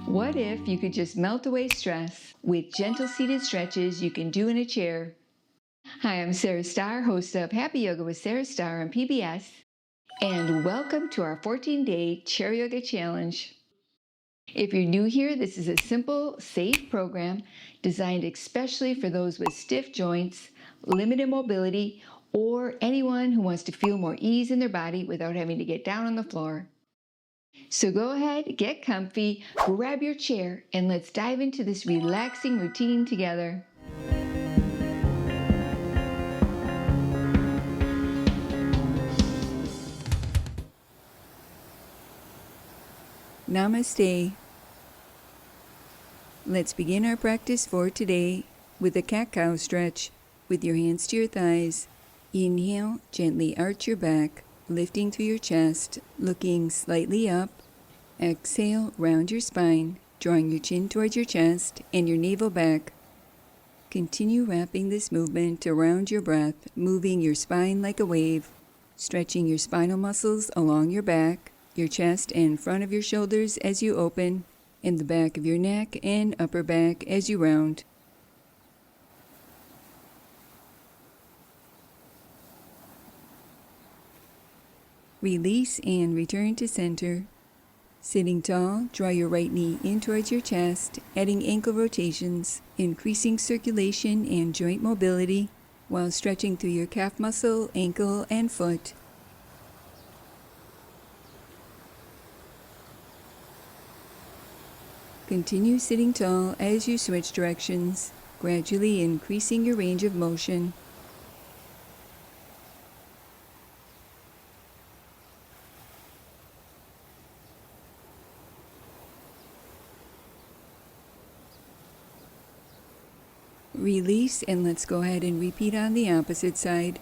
What if you could just melt away stress with gentle seated stretches you can do in a chair? Hi, I'm Sarah Starr, host of Happy Yoga with Sarah Starr on PBS, and welcome to our 14-day Chair Yoga Challenge. If you're new here, this is a simple, safe program designed especially for those with stiff joints, limited mobility, or anyone who wants to feel more ease in their body without having to get down on the floor. So go ahead, get comfy, grab your chair, and let's dive into this relaxing routine together. Namaste. Let's begin our practice for today with a cat-cow stretch with your hands to your thighs. Inhale, gently arch your back, lifting through your chest, looking slightly up. Exhale, round your spine, drawing your chin towards your chest and your navel back. Continue wrapping this movement around your breath, moving your spine like a wave, stretching your spinal muscles along your back, your chest and front of your shoulders as you open, and the back of your neck and upper back as you round. Release and return to center. Sitting tall, draw your right knee in towards your chest, adding ankle rotations, increasing circulation and joint mobility, while stretching through your calf muscle, ankle, and foot. Continue sitting tall as you switch directions, gradually increasing your range of motion. Release, and let's go ahead and repeat on the opposite side.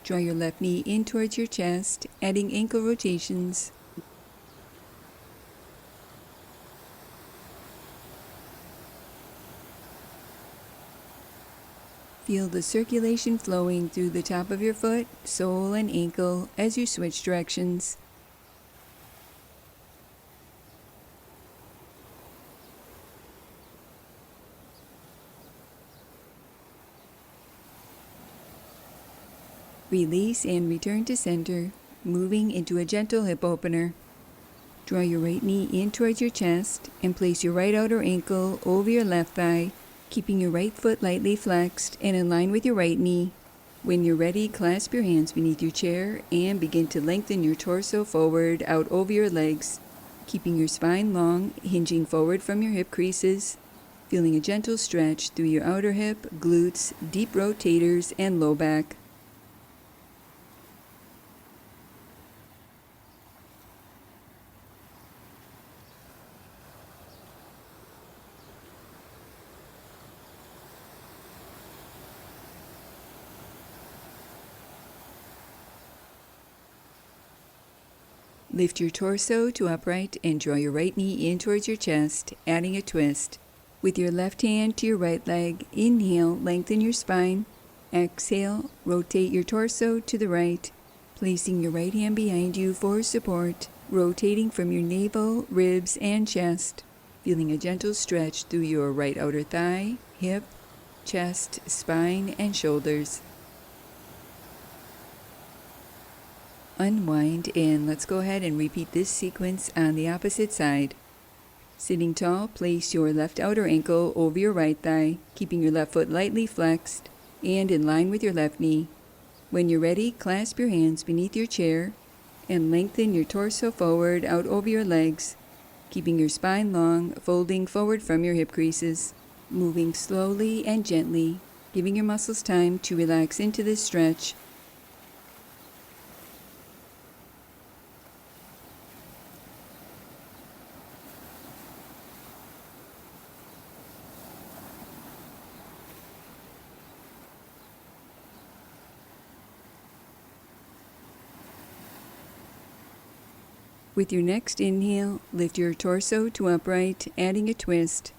Draw your left knee in towards your chest, adding ankle rotations. Feel the circulation flowing through the top of your foot, sole, and ankle as you switch directions. Release and return to center, moving into a gentle hip opener. Draw your right knee in towards your chest and place your right outer ankle over your left thigh, keeping your right foot lightly flexed and in line with your right knee. When you're ready, clasp your hands beneath your chair and begin to lengthen your torso forward out over your legs, keeping your spine long, hinging forward from your hip creases, feeling a gentle stretch through your outer hip, glutes, deep rotators, and low back. Lift your torso to upright and draw your right knee in towards your chest, adding a twist. With your left hand to your right leg, inhale, lengthen your spine. Exhale, rotate your torso to the right, placing your right hand behind you for support, rotating from your navel, ribs, and chest, feeling a gentle stretch through your right outer thigh, hip, chest, spine, and shoulders. Unwind, and let's go ahead and repeat this sequence on the opposite side. Sitting tall, place your left outer ankle over your right thigh, keeping your left foot lightly flexed and in line with your left knee. When you're ready, clasp your hands beneath your chair and lengthen your torso forward out over your legs, keeping your spine long, folding forward from your hip creases, moving slowly and gently, giving your muscles time to relax into this stretch. With your next inhale, lift your torso to upright, adding a twist.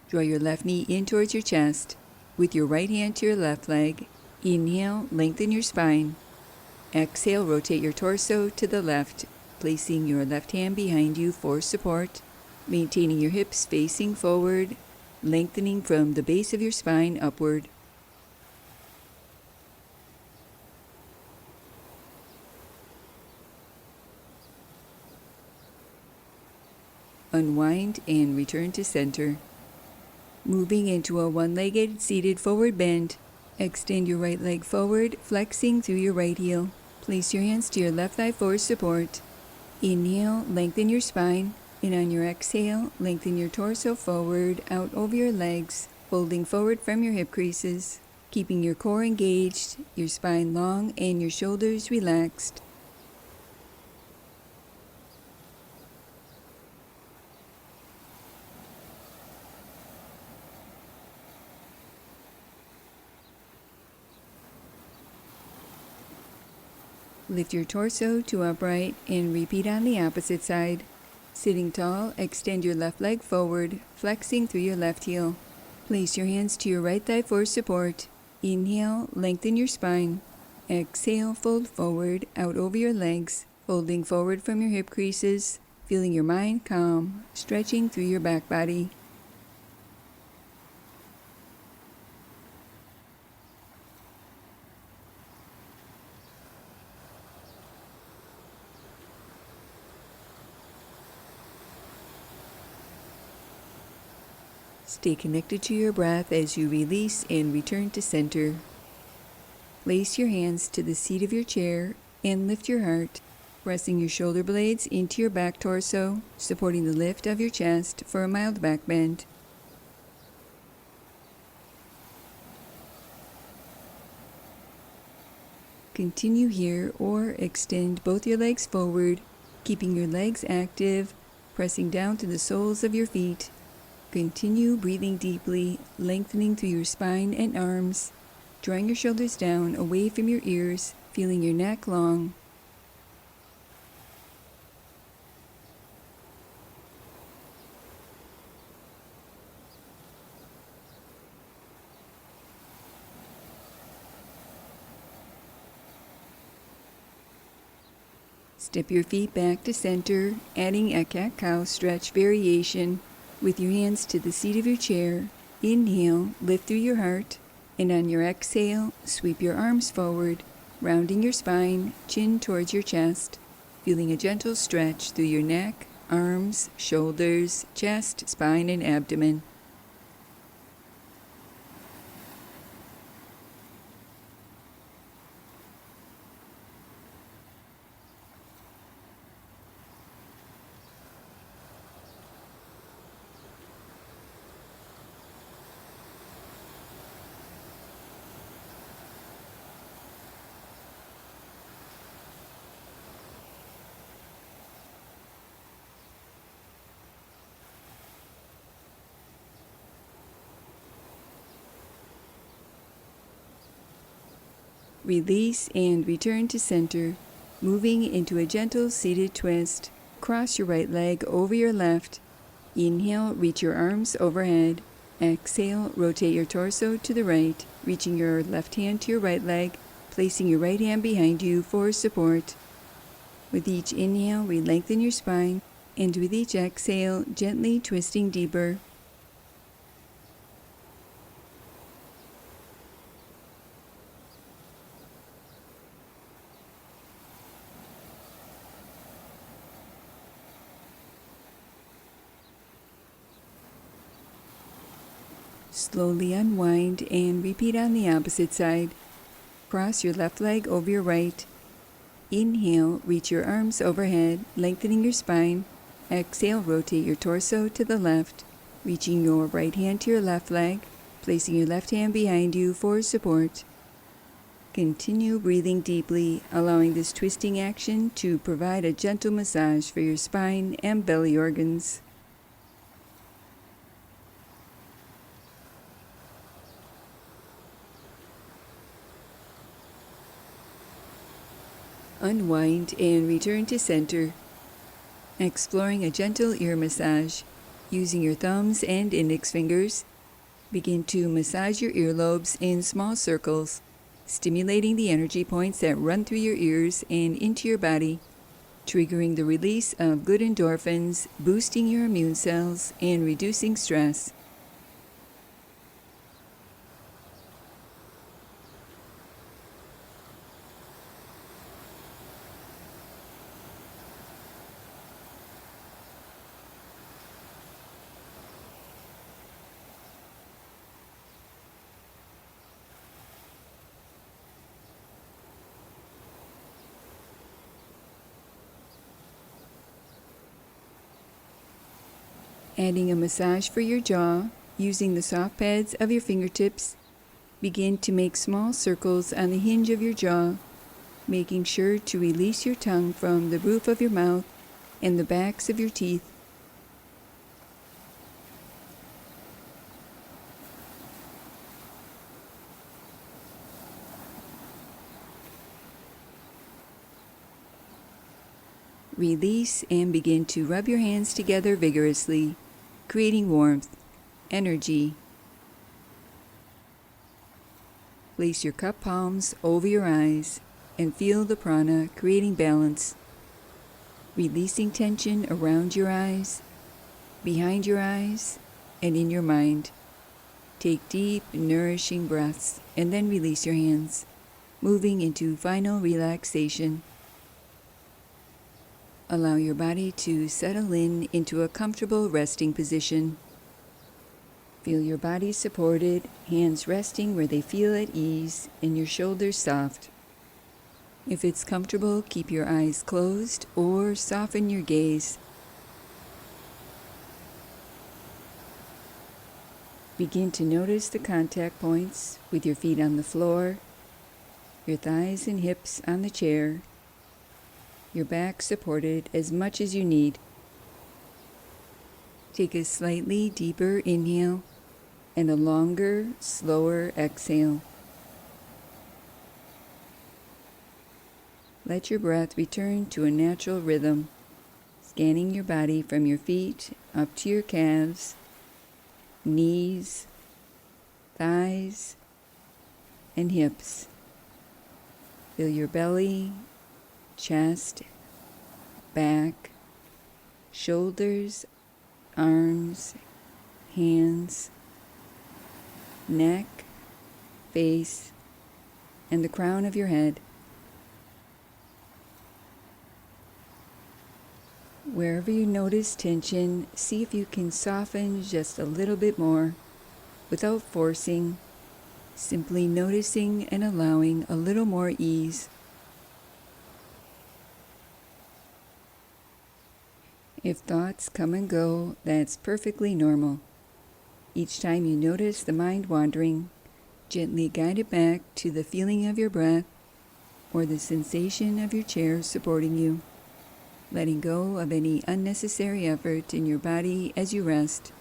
Draw your left knee in towards your chest. With your right hand to your left leg, inhale, lengthen your spine. Exhale, rotate your torso to the left, placing your left hand behind you for support. maintaining your hips facing forward, lengthening from the base of your spine upward. Unwind and return to center. Moving into a one-legged seated forward bend. Extend your right leg forward, flexing through your right heel. Place your hands to your left thigh for support. Inhale, lengthen your spine, and on your exhale, lengthen your torso forward, out over your legs, folding forward from your hip creases, keeping your core engaged, your spine long, and your shoulders relaxed. Lift your torso to upright and repeat on the opposite side. Sitting tall, extend your left leg forward, flexing through your left heel. Place your hands to your right thigh for support. Inhale, lengthen your spine. Exhale, fold forward, out over your legs, folding forward from your hip creases, feeling your mind calm, stretching through your back body. Stay connected to your breath as you release and return to center. Place your hands to the seat of your chair and lift your heart, pressing your shoulder blades into your back torso, supporting the lift of your chest for a mild back bend. Continue here or extend both your legs forward, keeping your legs active, pressing down to the soles of your feet. Continue breathing deeply, lengthening through your spine and arms, drawing your shoulders down away from your ears, feeling your neck long. Step your feet back to center, adding a cat-cow stretch variation. With your hands to the seat of your chair, inhale, lift through your heart, and on your exhale, sweep your arms forward, rounding your spine, chin towards your chest, feeling a gentle stretch through your neck, arms, shoulders, chest, spine, and abdomen. Release and return to center, moving into a gentle seated twist. Cross your right leg over your left. Inhale, reach your arms overhead. Exhale, rotate your torso to the right, reaching your left hand to your right leg, placing your right hand behind you for support. With each inhale, re-lengthen your spine, and with each exhale, gently twisting deeper. Slowly unwind and repeat on the opposite side. Cross your left leg over your right. Inhale, reach your arms overhead, lengthening your spine. Exhale, rotate your torso to the left, reaching your right hand to your left leg, placing your left hand behind you for support. Continue breathing deeply, allowing this twisting action to provide a gentle massage for your spine and belly organs. Unwind and return to center. Exploring a gentle ear massage. Using your thumbs and index fingers, begin to massage your earlobes in small circles, stimulating the energy points that run through your ears and into your body. triggering the release of good endorphins, boosting your immune cells, and reducing stress. Adding a massage for your jaw, using the soft pads of your fingertips, begin to make small circles on the hinge of your jaw, making sure to release your tongue from the roof of your mouth and the backs of your teeth. Release and begin to rub your hands together vigorously, creating warmth, energy. Place your cup palms over your eyes and feel the prana creating balance, releasing tension around your eyes, behind your eyes, and in your mind. Take deep, nourishing breaths and then release your hands, moving into final relaxation. Allow your body to settle into a comfortable resting position. Feel your body supported, hands resting where they feel at ease, and your shoulders soft. If it's comfortable, keep your eyes closed or soften your gaze. Begin to notice the contact points with your feet on the floor, your thighs and hips on the chair, your back supported as much as you need. Take a slightly deeper inhale and a longer, slower exhale. Let your breath return to a natural rhythm, scanning your body from your feet up to your calves, knees, thighs, and hips. Feel your belly, chest, back, shoulders, arms, hands, neck, face, and the crown of your head. Wherever you notice tension, see if you can soften just a little bit more without forcing, simply noticing and allowing a little more ease. If thoughts come and go, that's perfectly normal. Each time you notice the mind wandering, gently guide it back to the feeling of your breath or the sensation of your chair supporting you, letting go of any unnecessary effort in your body as you rest.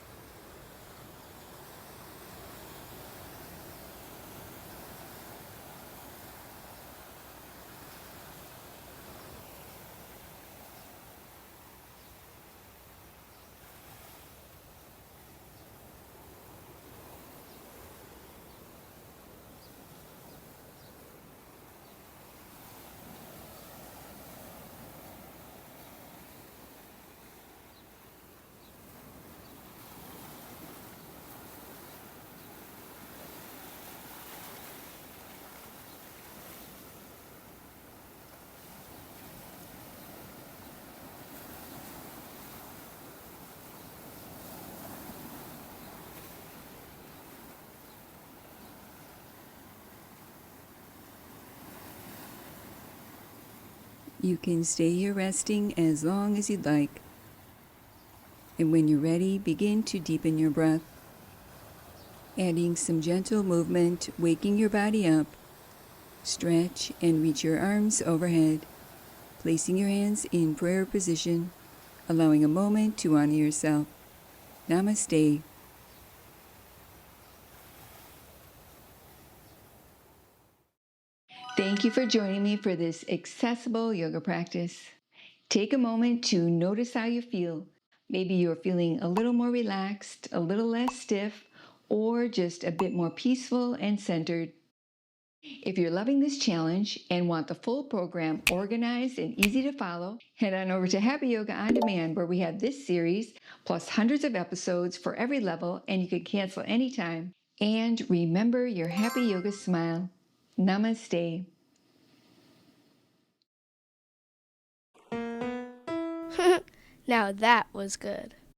You can stay here resting as long as you'd like. And when you're ready, begin to deepen your breath, adding some gentle movement, waking your body up. Stretch and reach your arms overhead, placing your hands in prayer position, allowing a moment to honor yourself. Namaste. Thank you for joining me for this accessible yoga practice. Take a moment to notice how you feel. Maybe you're feeling a little more relaxed, a little less stiff, or just a bit more peaceful and centered. If you're loving this challenge and want the full program organized and easy to follow, head on over to Happy Yoga On Demand, where we have this series plus hundreds of episodes for every level, and you can cancel anytime. And remember your happy yoga smile. Namaste. Now that was good.